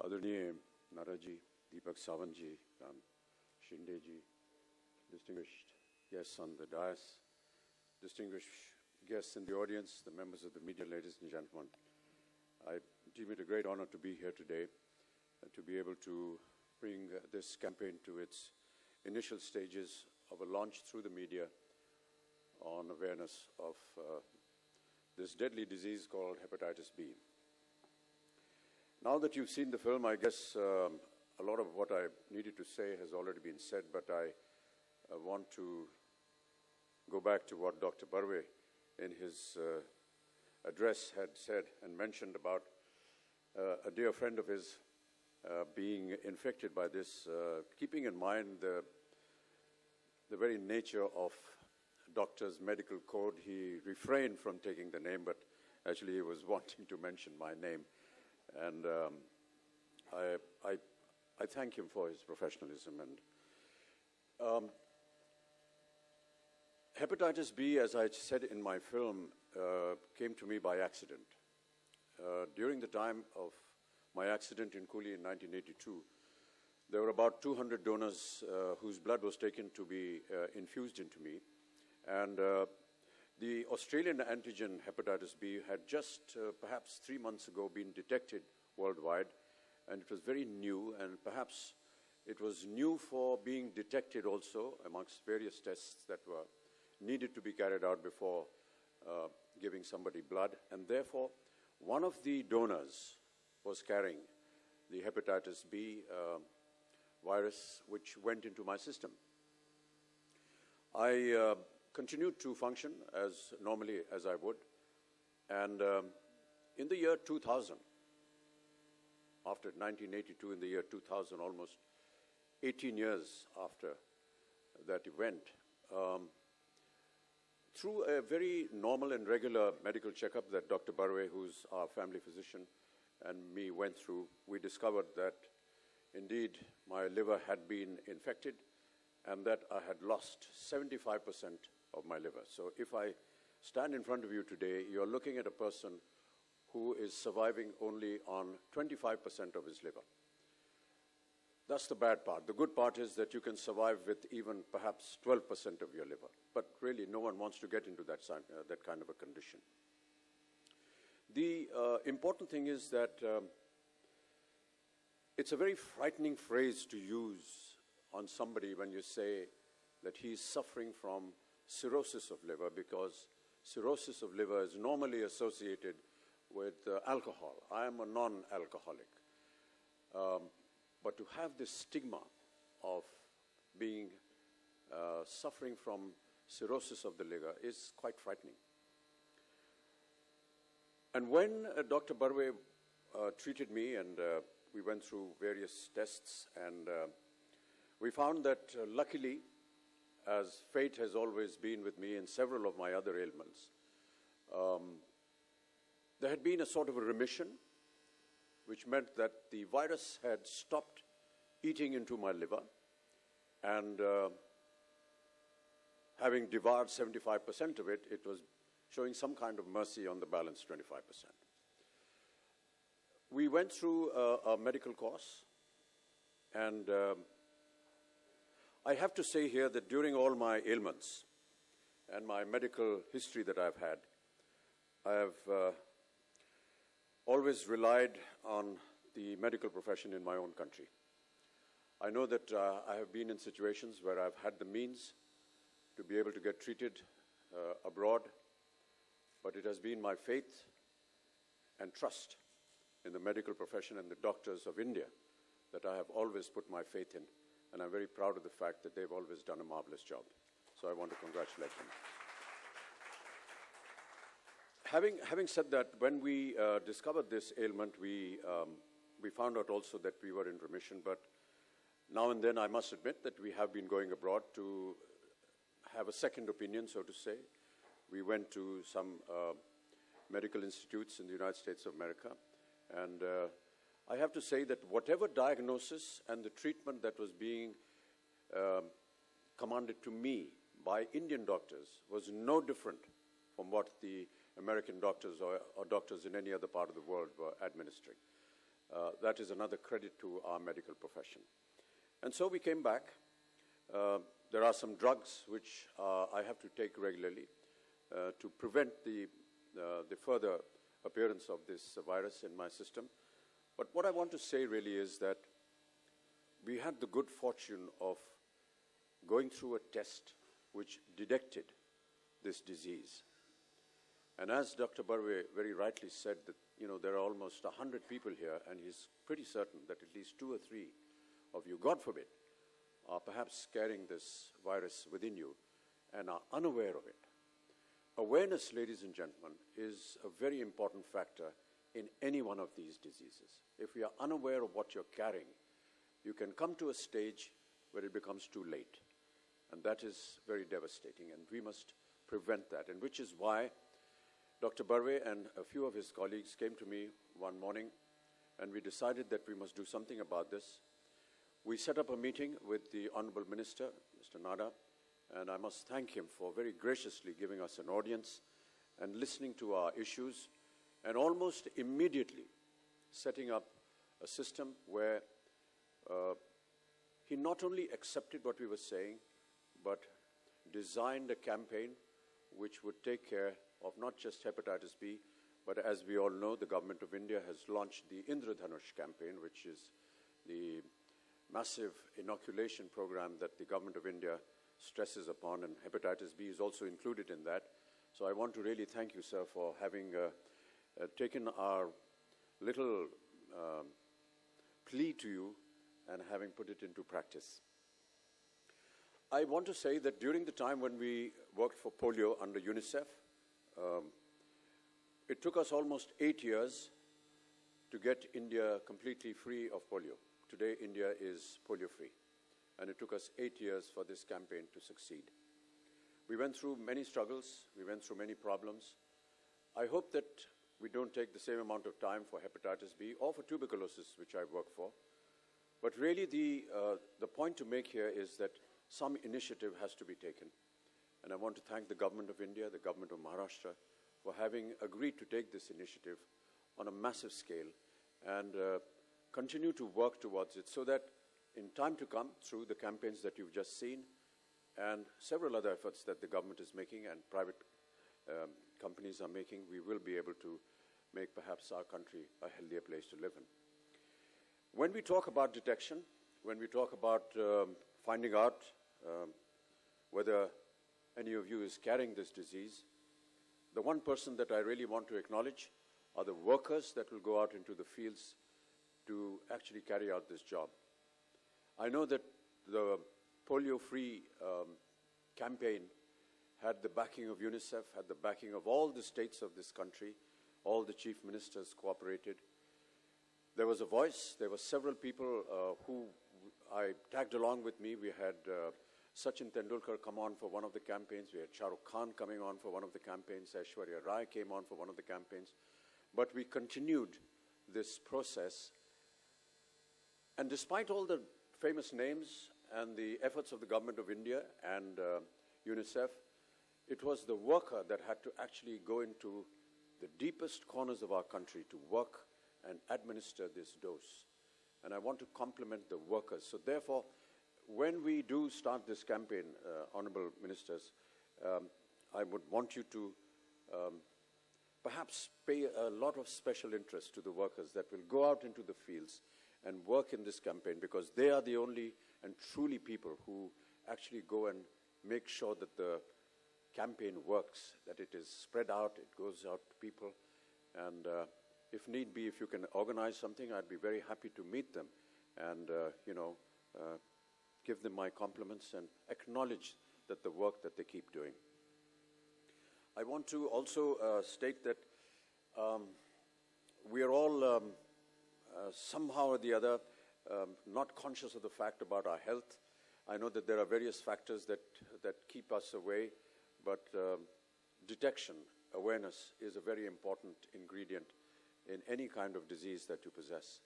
आदरणीय नारा जी, Deepak Sawant ji, Ram Shinde ji, distinguished guests on the dais, distinguished guests in the audience, the members of the media, ladies and gentlemen. I deem it a great honor to be here today and to be able to bring this campaign to its initial stages of a launch through the media on awareness of this deadly disease called Hepatitis B. Now that you've seen the film, I guess a lot of what I needed to say has already been said, but I want to go back to what Dr. Barve in his address had said and mentioned about a dear friend of his being infected by this, keeping in mind the very nature of doctor's medical code. He refrained from taking the name, but actually he was wanting to mention my name. And I thank him for his professionalism. And Hepatitis B, as I said in my film, came to me by accident. During the time of my accident in Coolie in 1982, there were about 200 donors whose blood was taken to be infused into me. And the Australian antigen hepatitis B had just perhaps 3 months ago been detected worldwide, and it was very new, and perhaps it was new for being detected also amongst various tests that were needed to be carried out before giving somebody blood. And therefore, one of the donors was carrying the hepatitis B virus, which went into my system. I continued to function as normally as I would. And in the year 2000, after 1982, in the year 2000, almost 18 years after that event, through a very normal and regular medical checkup that Dr. Barve, who's our family physician, and me went through, we discovered that indeed my liver had been infected and that I had lost 75% of my liver. So if I stand in front of you today, you're looking at a person who is surviving only on 25% of his liver. That's the bad part. The good part is that you can survive with even perhaps 12% of your liver. But really, no one wants to get into that kind of a condition. The important thing is that it's a very frightening phrase to use on somebody when you say that he's suffering from cirrhosis of liver, because cirrhosis of liver is normally associated with alcohol. I am a non-alcoholic. But to have this stigma of being suffering from cirrhosis of the liver is quite frightening. And when Dr. Barve treated me, and we went through various tests, and we found that luckily, as fate has always been with me in several of my other ailments, there had been a sort of a remission, which meant that the virus had stopped eating into my liver, and having devoured 75% of it, it was showing some kind of mercy on the balance 25%. We went through a medical course, and I have to say here that during all my ailments and my medical history that I've had, I have always relied on the medical profession in my own country. I know that I have been in situations where I've had the means to be able to get treated abroad, but it has been my faith and trust in the medical profession and the doctors of India that I have always put my faith in, and I'm very proud of the fact that they've always done a marvelous job. So I want to congratulate them. Having said that, when we discovered this ailment, we found out also that we were in remission, but now and then I must admit that we have been going abroad to have a second opinion, so to say. We went to some medical institutes in the United States of America, and I have to say that whatever diagnosis and the treatment that was being commanded to me by Indian doctors was no different from what the American doctors or doctors in any other part of the world were administering. That is another credit to our medical profession. And so we came back. There are some drugs which I have to take regularly to prevent the further appearance of this virus in my system. But what I want to say really is that we had the good fortune of going through a test which detected this disease. And as Dr. Barve very rightly said, that there are almost 100 people here, and he's pretty certain that at least 2 or 3 of you, God forbid, are perhaps carrying this virus within you and are unaware of it. Awareness, ladies and gentlemen, is a very important factor in any one of these diseases. If we are unaware of what you're carrying, you can come to a stage where it becomes too late. And that is very devastating, and we must prevent that. And which is why Dr. Barve and a few of his colleagues came to me one morning, and we decided that we must do something about this. We set up a meeting with the Honorable Minister, Mr. Nada, and I must thank him for very graciously giving us an audience and listening to our issues, and almost immediately setting up a system where he not only accepted what we were saying, but designed a campaign which would take care of not just hepatitis B, but as we all know, the government of India has launched the Indradhanush campaign, which is the massive inoculation program that the government of India stresses upon, and hepatitis B is also included in that. So I want to really thank you, sir, for having taken our little plea to you and having put it into practice. I want to say that during the time when we worked for polio under UNICEF, it took us almost 8 years to get India completely free of polio. Today, India is polio-free, and it took us 8 years for this campaign to succeed. We went through many struggles, we went through many problems. I hope that we don't take the same amount of time for hepatitis B or for tuberculosis, which I work for. But really, the point to make here is that some initiative has to be taken. And I want to thank the government of India, the government of Maharashtra, for having agreed to take this initiative on a massive scale and continue to work towards it so that in time to come, through the campaigns that you've just seen and several other efforts that the government is making and private companies are making, we will be able to make perhaps our country a healthier place to live in. When we talk about detection, when we talk about finding out whether any of you is carrying this disease, the one person that I really want to acknowledge are the workers that will go out into the fields to actually carry out this job. I know that the polio-free campaign had the backing of UNICEF, had the backing of all the states of this country, all the chief ministers cooperated. There was a voice, there were several people who I tagged along with me. We had Sachin Tendulkar come on for one of the campaigns. We had Shah Rukh Khan coming on for one of the campaigns. Aishwarya Rai came on for one of the campaigns. But we continued this process. And despite all the famous names and the efforts of the government of India and UNICEF, it was the worker that had to actually go into the deepest corners of our country to work and administer this dose. And I want to compliment the workers. So therefore, when we do start this campaign, Honorable Ministers, I would want you to perhaps pay a lot of special interest to the workers that will go out into the fields and work in this campaign, because they are the only and truly people who actually go and make sure that the campaign works, that it is spread out, it goes out to people. And if need be, if you can organize something, I'd be very happy to meet them and, give them my compliments and acknowledge that the work that they keep doing. I want to also state that we are all somehow or the other not conscious of the fact about our health. I know that there are various factors that keep us away, but detection, awareness is a very important ingredient in any kind of disease that you possess.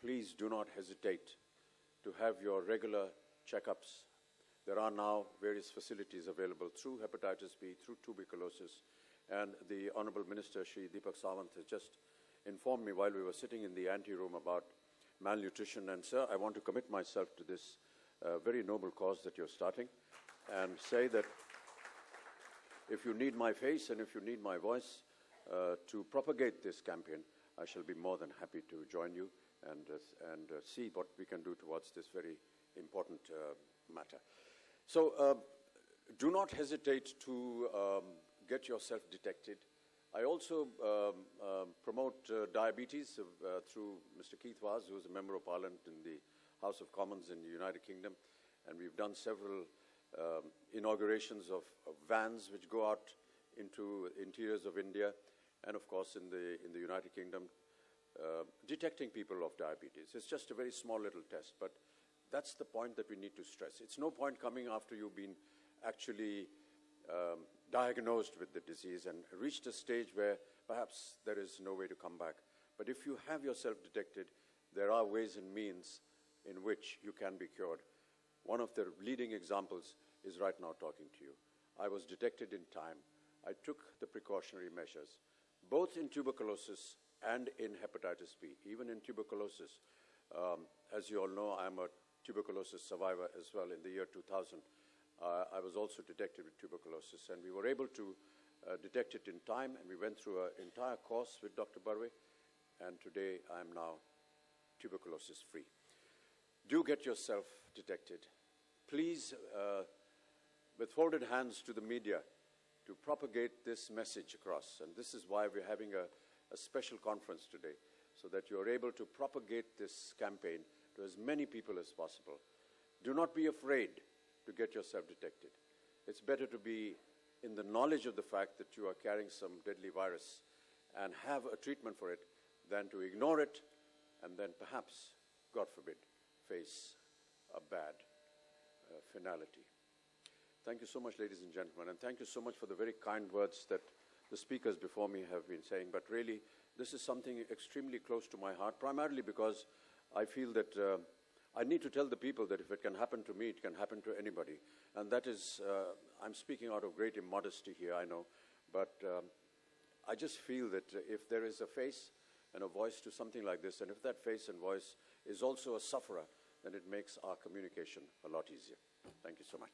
Please do not hesitate to have your regular checkups. There are now various facilities available through hepatitis B, through tuberculosis, and the Honorable Minister, Shri Deepak Sawant, has just informed me while we were sitting in the ante-room about malnutrition. And sir, I want to commit myself to this very noble cause that you're starting, and say that if you need my face and if you need my voice to propagate this campaign, I shall be more than happy to join you and see what we can do towards this very important matter. So do not hesitate to get yourself detected. I also promote diabetes through Mr. Keith Vaz, who is a Member of Parliament in the House of Commons in the United Kingdom, and we've done several inaugurations of vans which go out into interiors of India, and of course in the United Kingdom, detecting people of diabetes. It's just a very small little test, but that's the point that we need to stress. It's no point coming after you've been actually diagnosed with the disease and reached a stage where perhaps there is no way to come back. But if you have yourself detected, there are ways and means in which you can be cured. One of the leading examples is right now talking to you. I was detected in time. I took the precautionary measures, both in tuberculosis and in hepatitis B. Even in tuberculosis, as you all know, I'm a tuberculosis survivor as well. In the year 2000, I was also detected with tuberculosis, and we were able to detect it in time, and we went through an entire course with Dr. Barwe, and today I'm now tuberculosis-free. Do get yourself detected. Please, with folded hands to the media, to propagate this message across. And this is why we're having a special conference today, so that you're able to propagate this campaign to as many people as possible. Do not be afraid to get yourself detected. It's better to be in the knowledge of the fact that you are carrying some deadly virus and have a treatment for it than to ignore it and then perhaps, God forbid, face a bad finality. Thank you so much, ladies and gentlemen, and thank you so much for the very kind words that the speakers before me have been saying. But really, this is something extremely close to my heart, primarily because I feel that I need to tell the people that if it can happen to me, it can happen to anybody. And that is, I'm speaking out of great immodesty here, I know, but I just feel that if there is a face and a voice to something like this, and if that face and voice is also a sufferer, then it makes our communication a lot easier. Thank you so much.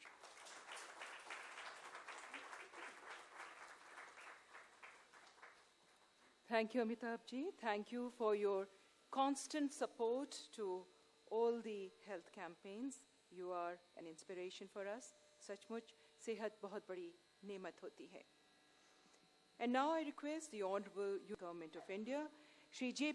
Thank you, Amitabh ji. Thank you for your constant support to all the health campaigns. You are an inspiration for us. Sachmuch, sehat bahut badi nemat hoti hai. And now I request the Honorable Government of India, Shri J.